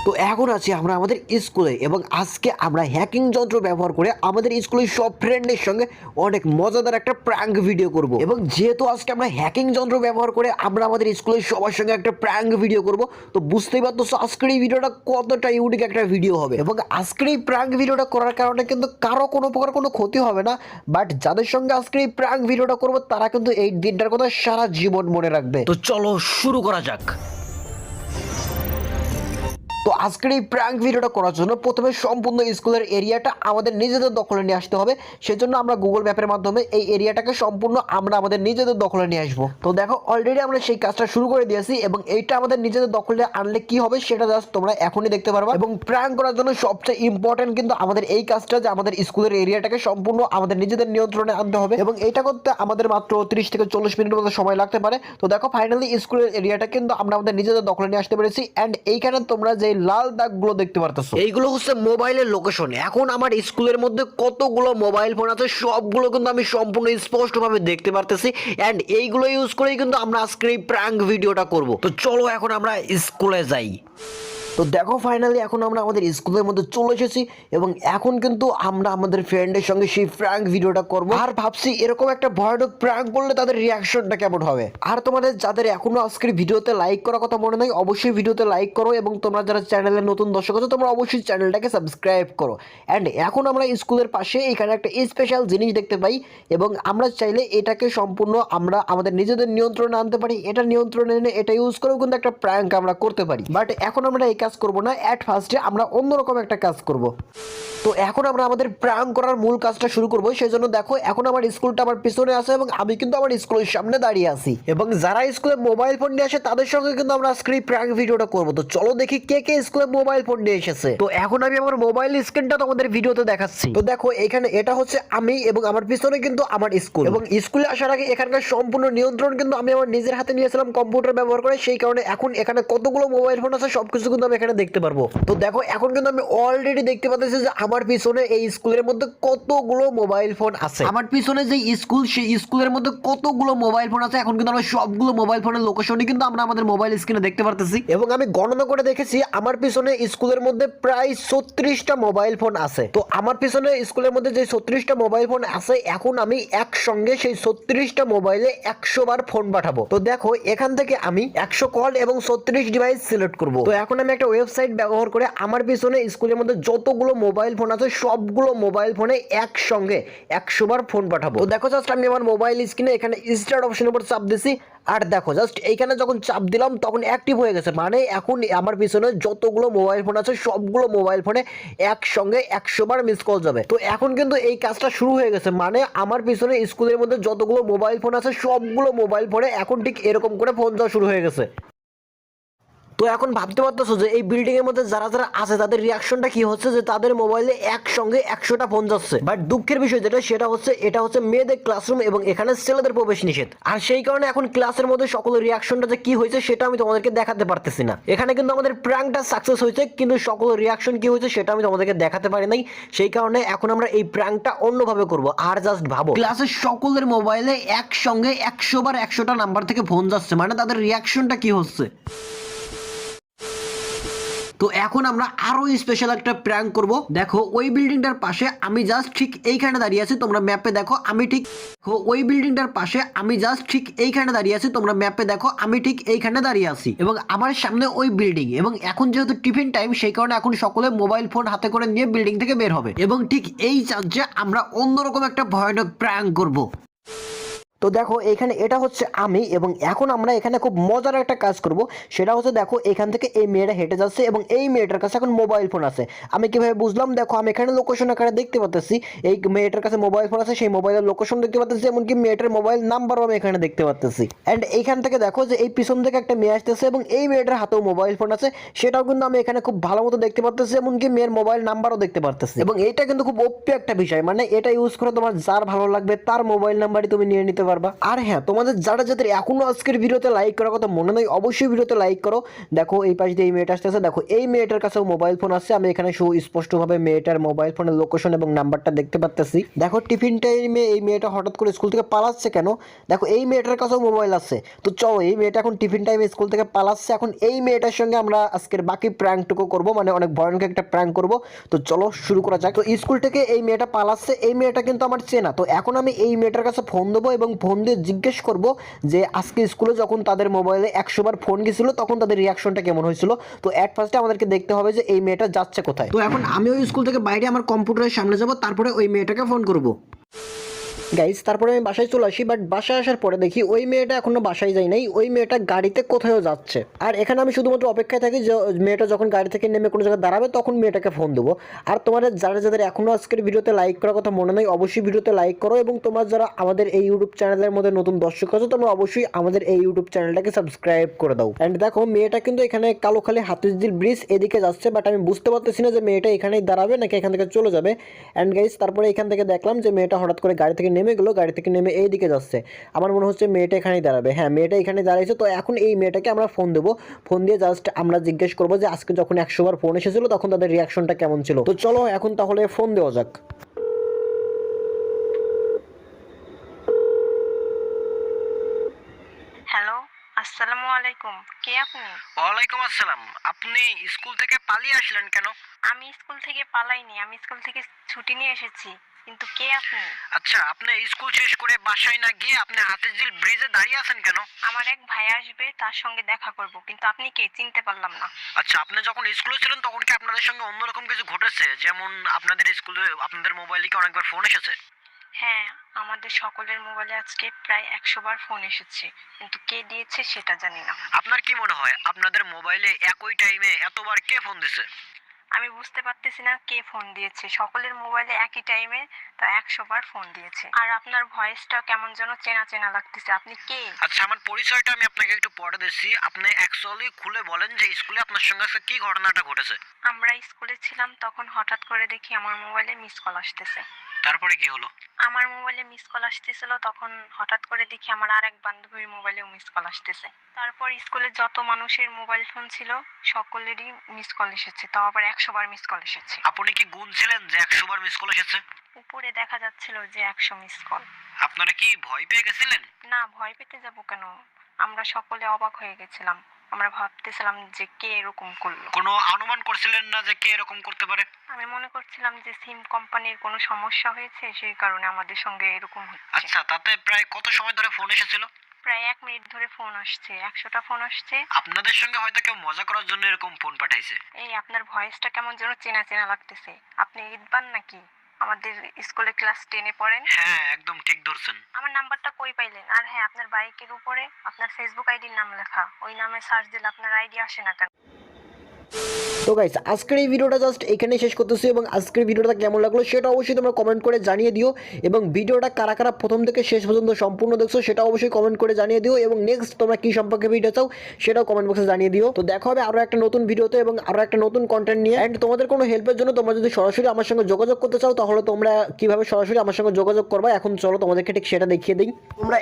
তো এখন আছি আমরা আমাদের স্কুলে এবং আজকে আমরা হ্যাকিং যন্ত্র ব্যবহার করে আমাদের স্কুলের সব ফ্রেন্ডের সঙ্গে অনেক মজাদার একটা প্র্যাঙ্ক ভিডিও করব। এবং যেহেতু আজকে আমরা হ্যাকিং যন্ত্র ব্যবহার করে আমরা আমাদের স্কুলের সবার সঙ্গে একটা প্র্যাঙ্ক ভিডিও করব, তো বুঝতেই পারতো আজকের এই ভিডিওটা কতটা ইউনিক একটা ভিডিও হবে। এবং আজকের এই প্র্যাঙ্ক ভিডিওটা করার কারণে কিন্তু কারো কোনো প্রকার কোনো ক্ষতি হবে না, বাট যাদের সঙ্গে আজকের এই প্র্যাঙ্ক ভিডিওটা করবো তারা কিন্তু এই দিনটার কথা সারা জীবন মনে রাখবে। তো চলো শুরু করা যাক। তো আজকের এই প্র্যাঙ্ক ভিডিওটা করার জন্য প্রথমে সম্পূর্ণ স্কুলের এরিয়াটা আমাদের নিজেদের দখলে নিয়ে আসতে হবে। সেজন্য আমরা গুগল ম্যাপের মাধ্যমে এই এরিয়াটাকে সম্পূর্ণ আমরা আমাদের নিজেদের দখলে নিয়ে আসবো। তো দেখো অলরেডি আমরা সেই কাজটা শুরু করে দিয়েছি এবং এইটা আমাদের নিজেদের দখলে আনলে কি হবে সেটা জাস্ট তোমরা এখনই দেখতে পারবা। এবং প্র্যাঙ্ক করার জন্য সবচেয়ে ইম্পর্টেন্ট কিন্তু আমাদের এই কাজটা, যে আমাদের স্কুলের এরিয়াটাকে সম্পূর্ণ আমাদের নিজেদের নিয়ন্ত্রণে আনতে হবে এবং এইটা করতে আমাদের মাত্র 30 থেকে 40 মিনিটের মতো সময় লাগতে পারে। তো দেখো ফাইনালি স্কুলের এরিয়াটা কিন্তু আমরা আমাদের নিজেদের দখলে নিয়ে আসতে পেরেছি। এন্ড এইখানে তোমরা যে লাল দাগগুলো দেখতে পারতেছো এইগুলো হচ্ছে মোবাইলের লোকেশন। এখন আমার স্কুলের মধ্যে কতগুলো মোবাইল ফোন আছে সবগুলো কিন্তু আমি সম্পূর্ণ স্পষ্টভাবে দেখতে পারতেছি। এন্ড এইগুলো ইউজ করেই কিন্তু আমরা আজকের এই প্র্যাঙ্ক ভিডিওটা করব। তো চলো এখন আমরা স্কুলে যাই। তো দেখো ফাইনালি এখন আমরা আমাদের স্কুলের মধ্যে চলে এসেছি এবং এখন কিন্তু আমরা আমাদের ফ্রেন্ডের সঙ্গে সেই প্র্যাঙ্ক ভিডিওটা করব। আর ভাবছি এরকম একটা ভয়ানক প্র্যাঙ্ক করলে তাদের রিয়াকশনটা কেমন হবে। আর তোমাদের যাদের এখনো আজকের ভিডিওতে লাইক করার কথা মনে নাই, অবশ্যই ভিডিওতে লাইক করো এবং তোমরা যারা চ্যানেলে নতুন দর্শক আছো তোমরা অবশ্যই চ্যানেলটাকে সাবস্ক্রাইব করো। অ্যান্ড এখন আমরা স্কুলের পাশে এখানে একটা স্পেশাল জিনিস দেখতে পাই এবং আমরা চাইলে এটাকে সম্পূর্ণ আমরা আমাদের নিজেদের নিয়ন্ত্রণে আনতে পারি। এটা নিয়ন্ত্রণে এনে এটা ইউজ করেও কিন্তু একটা প্র্যাঙ্ক আমরা করতে পারি। বাট এখন আমরা এই কাজ করব না, এট ফার্স্টে আমরা অন্যরকম একটা কাজ করব। তো এখন আমরা আমাদের প্র্যাঙ্ক করার মূল কাজটা শুরু করব। সেই জন্য দেখো এখন আমার স্কুলটা আমার পিছনে আছে এবং আমি কিন্তু আমার স্কুলের সামনে দাঁড়িয়ে আছি এবং যারা স্কুলে মোবাইল ফোন নিয়ে আসে তাদের সঙ্গে কিন্তু আমরা আজকে এই প্র্যাঙ্ক ভিডিওটা করব। তো চলো দেখি কে কে স্কুলে মোবাইল ফোন নিয়ে এসেছে। তো এখন আমি আমার মোবাইল স্ক্রিনটা তোমাদের ভিডিওতে দেখাচ্ছি। তো দেখো এখানে এটা হচ্ছে আমি এবং আমার পিছনে কিন্তু আমার স্কুল। এবং স্কুলে আসার আগে এখানকার সম্পূর্ণ নিয়ন্ত্রণ কিন্তু আমি আমার নিজের হাতে নিয়েছিলাম কম্পিউটার ব্যবহার করে। সেই কারণে এখন এখানে কতগুলো মোবাইল ফোন আছে সবকিছু কিন্তু আমি এখানে দেখতে পারবো। তো দেখো এখন কিন্তু আমি অলরেডি দেখতে পাচ্ছি যে আমার পিছনে এই স্কুলের মধ্যে কতগুলো মোবাইল ফোন আছে। আমার পিছনে যে স্কুল সেই স্কুলের মধ্যে কতগুলো মোবাইল ফোন আছে এখন কিন্তু আমরা সবগুলো মোবাইল ফোনের লোকেশনই কিন্তু আমরা আমাদের মোবাইল স্ক্রিনে দেখতে পারতেছি। এবং আমি গণনা করে দেখেছি আমার পিছনে স্কুলের মধ্যে প্রায় 36টা মোবাইল ফোন আছে। তো আমার পিছনে স্কুলের মধ্যে যে 36টা মোবাইল ফোন আছে এখন আমি একসঙ্গে সেই 36টা মোবাইলে 100 বার ফোন পাঠাবো। তো দেখো এখান থেকে আমি 100 কল এবং 36 ডিভাইস সিলেক্ট করব। তো এখন আমি একটা ওয়েবসাইট ব্যবহার করে আমার পিছনে স্কুলের মধ্যে যতগুলো মোবাইল ফোন আছে সবগুলো মোবাইল ফোনে একসঙ্গে 100 বার ফোন পাঠাবো। তো দেখো জাস্ট আমি আমার মোবাইল স্ক্রিনে এখানে স্টার্ট অপশনের উপর চাপ দিছি আর দেখো জাস্ট এইখানে যখন চাপ দিলাম তখন অ্যাক্টিভ হয়ে গেছে। মানে এখন আমার পিছনে যতগুলো মোবাইল ফোন আছে সবগুলো মোবাইল ফোনে একসঙ্গে 100 বার মিস কল যাবে। তো এখন কিন্তু এই কাজটা শুরু হয়ে গেছে। মানে আমার পিছনে স্কুলের মধ্যে যতগুলো মোবাইল ফোন আছে সবগুলো মোবাইল ফোনে এখন ঠিক এরকম করে ফোন যাওয়া শুরু হয়ে গেছে। তো এখন ভাবতে পারতেছো যে এই বিল্ডিং এর মধ্যে যারা যারা আছে তাদের রিয়াকশনটা কি হচ্ছে, যে তাদের মোবাইলে একসঙ্গে 100টা ফোন যাচ্ছে। বাট দুঃখের বিষয় যেটা সেটা হচ্ছে এটা হচ্ছে মেয়েদের ক্লাসরুম এবং এখানে ছেলেদের প্রবেশ নিষেধ। আর সেই কারণে এখন ক্লাসের মধ্যে সকলের রিয়াকশনটা যে কি হয়েছে সেটা আমি তোমাদেরকে দেখাতে পারতেছি না। এখানে কিন্তু আমাদের প্র্যাঙ্কটা সাকসেস হয়েছে কিন্তু সকলের রিয়াকশন কি হয়েছে সেটা আমি তোমাদেরকে দেখাতে পারি নাই। সেই কারণে এখন আমরা এই প্র্যাঙ্কটা অন্যভাবে করব। আর জাস্ট ভাবো ক্লাসের সকলের মোবাইলে একসঙ্গে 100 বার 100টা নাম্বার থেকে ফোন যাচ্ছে, মানে তাদের রিয়াকশনটা কি হচ্ছে। তো এখন আমরা আরো স্পেশাল একটা প্র্যাঙ্ক করব। দেখো ওই বিল্ডিংটার পাশে আমি জাস্ট ঠিক এইখানে দাঁড়িয়ে আছি, তোমরা ম্যাপে দেখো আমি ঠিক ওই বিল্ডিংটার পাশে আমি জাস্ট ঠিক এইখানে দাঁড়িয়ে আছি, তোমরা ম্যাপে দেখো আমি ঠিক এইখানে দাঁড়িয়ে আছি এবং আমার সামনে ওই বিল্ডিং। এবং এখন যেহেতু টিফিন টাইম সেই কারণে এখন সকলে মোবাইল ফোন হাতে করে নিয়ে বিল্ডিং থেকে বের হবে এবং ঠিক এই চান্সে আমরা অন্যরকম একটা ভয়ানক প্র্যাঙ্ক করব। তো দেখো এখানে এটা হচ্ছে আমি এবং এখন আমরা এখানে খুব মজার একটা কাজ করব। সেটা হচ্ছে দেখো এখান থেকে এই মেয়েটা হেঁটে যাচ্ছে এবং এই মেয়েটার কাছে এখন মোবাইল ফোন আছে। আমি কিভাবে বুঝলাম, দেখো আমি এখানে লোকেশন আকারে দেখতে পাচ্ছি এই মেয়েটার কাছে মোবাইল ফোন আছে, সেই মোবাইলের লোকেশন দেখতে পাচ্ছি, এমনকি মেয়েটার মোবাইল নাম্বারও আমি এখানে দেখতে পাচ্ছি। অ্যান্ড এইখান থেকে দেখো যে এই পিছন থেকে একটা মেয়ে আসতেছে এবং এই মেয়েটার হাতেও মোবাইল ফোন আছে, সেটাও কিন্তু আমি এখানে খুব ভালো মতো দেখতে পাচ্ছি, এমনকি মেয়ের মোবাইল নাম্বারও দেখতে পাচ্ছি। এবং এইটা কিন্তু খুব ওপি একটা বিষয়, মানে এটা ইউজ করে তোমার যার ভালো লাগবে তার মোবাইল নাম্বারই তুমি নিয়ে নিতে পারবে। পারবা। আর হ্যাঁ, তোমাদের যাদের এখনো আজকের ভিডিওতে লাইক করার কথা মনে নয়, অবশ্যই ভিডিওতে লাইক করো। দেখো এই পাশ দিয়ে এই মেয়েটা আসতেছে, দেখো এই মেয়েটার কাছেও মোবাইল ফোন আছে। আমি এখানে সুস্পষ্টভাবে মেয়েটার মোবাইল ফোনের লোকেশন এবং নাম্বারটা দেখতে পাচ্ছি। দেখো টিফিন টাইমে এই মেয়েটা হঠাৎ করে স্কুল থেকে পালাচ্ছে কেন? দেখো এই মেয়েটার কাছেও মোবাইল আছে। তো চলো, এই মেয়েটা এখন টিফিন টাইমে স্কুল থেকে পালাচ্ছে, এখন এই মেয়েটার সঙ্গে আমরা আজকের বাকি প্র্যাঙ্কটুকু করবো, মানে অনেক ভয়ঙ্কর একটা প্র্যাঙ্ক করবো। তো চলো শুরু করা যাক। তো স্কুল থেকে এই মেয়েটা পালাচ্ছে, এই মেয়েটা কিন্তু আমার চেনা। তো এখন আমি এই মেয়েটার কাছে ফোন দেবো এবং ফোন দিয়ে জিজ্ঞেস করবো যে আজকে স্কুলে যখন তাদের মোবাইলে 100 বার ফোন গেছিল তখন তাদের রিয়াকশনটা কেমন হয়েছিল। তো অ্যাট ফার্স্টে আমাদেরকে দেখতে হবে যে এই মেয়েটা যাচ্ছে কোথায়। তো এখন আমি ওই স্কুল থেকে বাইরে আমার কম্পিউটারের সামনে যাব, তারপরে ওই মেয়েটাকে ফোন করবো। গাইস, তারপরে আমি বাসায় চলে আসি, বাট বাসায় আসার পরে দেখি ওই মেয়েটা এখনো বাসায় যায় নাই, ওই মেয়েটা গাড়িতে কোথাও যাচ্ছে। আর এখানে আমি শুধুমাত্র অপেক্ষায় থাকি যে মেয়েটা যখন গাড়ি থেকে নেমে কোনো জায়গায় দাঁড়াবে তখন মেয়েটাকে ফোন দেবো। আর তোমাদের যাদের এখনো আজকের ভিডিওতে লাইক করার কথা মনে নেই, অবশ্যই ভিডিওতে লাইক করো। এবং তোমরা যারা আমাদের এই ইউটিউব চ্যানেলের মধ্যে নতুন দর্শক আছো, তোমরা অবশ্যই আমাদের এই ইউটিউব চ্যানেলটাকে সাবস্ক্রাইব করে দাও। অ্যান্ড দেখো মেয়েটা কিন্তু এখানে কালোখালী হাতিঝিল ব্রিজ এদিকে যাচ্ছে, বাট আমি বুঝতে পারতেছি না যে মেয়েটা এখানেই দাঁড়াবে নাকি এখান থেকে চলে যাবে। অ্যান্ড গাইস, তারপরে এখান থেকে দেখলাম যে মেয়েটা হঠাৎ করে গাড়ি থেকে নেমে গেলো, গাড়ি থেকে নেমে এই দিকে যাচ্ছে। আমার মনে হচ্ছে মেয়েটা এখানেই দাঁড়াবে। হ্যাঁ, মেয়েটা এখানে দাঁড়াইছে। তো এখন এই মেয়েটাকে আমরা ফোন দেবো, ফোন দিয়ে জাস্ট আমরা জিজ্ঞেস করবো যে আজকে যখন 100 বার ফোন এসেছিল তখন তাদের রিয়াকশনটা কেমন ছিল। তো চলো এখন তাহলে ফোন দেওয়া যাক। হ্যালো, আসসালামু আলাইকুম। কে আপনি? ওয়ালাইকুম আসসালাম। আপনি স্কুল থেকে পালিয়ে আসলেন কেন? আমি স্কুল থেকে পালাইনি, আমি স্কুল থেকে ছুটি নিয়ে এসেছি। কিন্তু কে আপনি? আচ্ছা, আপনি স্কুল শেষ করে বাসায় না গিয়ে আপনি হাতিঝিল ব্রিজে দাঁড়িয়ে আছেন কেন? আমার এক ভাই আসবে, তার সঙ্গে দেখা করব। কিন্তু আপনি কে? চিনতে পারলাম না। আচ্ছা, আপনি যখন স্কুলে ছিলেন তখন কি আপনাদের সঙ্গে অন্যরকম কিছু ঘটেছে? যেমন আপনাদের স্কুলে আপনাদের মোবাইলে কি অনেকবার ফোন এসেছে? হ্যাঁ, আমাদের সকলের মোবাইলে আজকে প্রায় 100 বার ফোন এসেছে, কিন্তু কে দিয়েছে সেটা জানি না। আপনার কি মনে হয় আপনাদের মোবাইলে একই টাইমে এতবার কে ফোন দিছে? আমি বুঝতে পারতেছি না কে ফোন দিয়েছে। সকলের মোবাইলে একই টাইমে তা 100 বার ফোন দিয়েছে। আর আপনার ভয়েসটা কেমন যেন চেনা চেনা লাগতেছে। আপনি কে? আচ্ছা, আমার পরিচয়টা আমি আপনাকে একটু পরে দিচ্ছি। আপনি অ্যাকচুয়ালি খুলে বলেন যে স্কুলে আপনার সঙ্গে আজকে কি ঘটনাটা ঘটেছে। আমরা স্কুলে ছিলাম, তখন হঠাৎ করে দেখি আমার মোবাইলে মিস কল আসতেছে। তারপরে কি হলো? আমার মোবাইলে মিস কল আসতেছিল, তখন হঠাৎ করে দেখি আমার আরেক বান্ধবীর মোবাইলেও মিস কল আসতেছে। তারপর স্কুলে যত মানুষের মোবাইল ফোন ছিল সকলেরই মিস কল এসেছে, তাও আবার 100 বার মিস কল এসেছে। আপনি কি গুনছিলেন যে 100 বার মিস কল এসেছে? উপরে দেখা যাচ্ছিল যে 100 মিস কল। আপনারা কি ভয় পেয়ে গেছিলেন? না, ভয় পেতে যাব কেন? আমরা সকলে অবাক হয়ে গেছিলাম। আমরা ভাবতেছিলাম যে কে এরকম করলো। কোনো অনুমান করছিলেন না যে কে এরকম করতে পারে? আমি মনে করছিলাম যে সিম কোম্পানির কোনো সমস্যা হয়েছে, সেই কারণে আমাদের সঙ্গে এরকম হচ্ছে। আচ্ছা, তাতে প্রায় কত সময় ধরে ফোন এসেছিল? প্রায় 1 মিনিট ধরে ফোন আসছে, 100টা ফোন আসছে। আপনাদের সঙ্গে হয়তো কেউ মজা করার জন্য এরকম ফোন পাঠাইছে। এই আপনার ভয়েসটা কেমন যেন চেনা চেনা লাগতেছে। আপনি ইদবান নাকি? আমাদের স্কুলে ক্লাস 10-এ পড়েন? হ্যাঁ, একদম ঠিক ধরছেন। আমার নাম্বারটা কই পাইলেন? আর হ্যাঁ, আপনার বাইকের উপরে আপনার ফেসবুক আইডির নাম লেখা, ওই নামে সার্চ দিলে আপনার আইডি আসে না কেন? তো গাইস, আজকের এই ভিডিওটা জাস্ট এখানেই শেষ করতেছি এবং আজকের ভিডিওটা কেমন লাগলো সেটা অবশ্যই তোমরা কমেন্ট করে জানিয়ে দিও। এবং ভিডিওটা কারা কারা প্রথম থেকে শেষ পর্যন্ত সম্পূর্ণ দেখছো সেটা অবশ্যই কমেন্ট করে জানিয়ে দিও। এবং নেক্সট তোমরা কি সম্পর্কে ভিডিও চাও সেটাও কমেন্ট বক্সে জানিয়ে দিও। তো দেখা হবে আরও একটা নতুন ভিডিওতে এবং আরও একটা নতুন কন্টেন্ট নিয়ে। অ্যান্ড তোমাদের কোনো হেল্পের জন্য তোমরা যদি সরাসরি আমার সঙ্গে যোগাযোগ করতে চাও তাহলে তোমরা কিভাবে সরাসরি আমার সঙ্গে যোগাযোগ করবা, এখন চলো তোমাদেরকে ঠিক সেটা দেখিয়ে দিই। তোমরা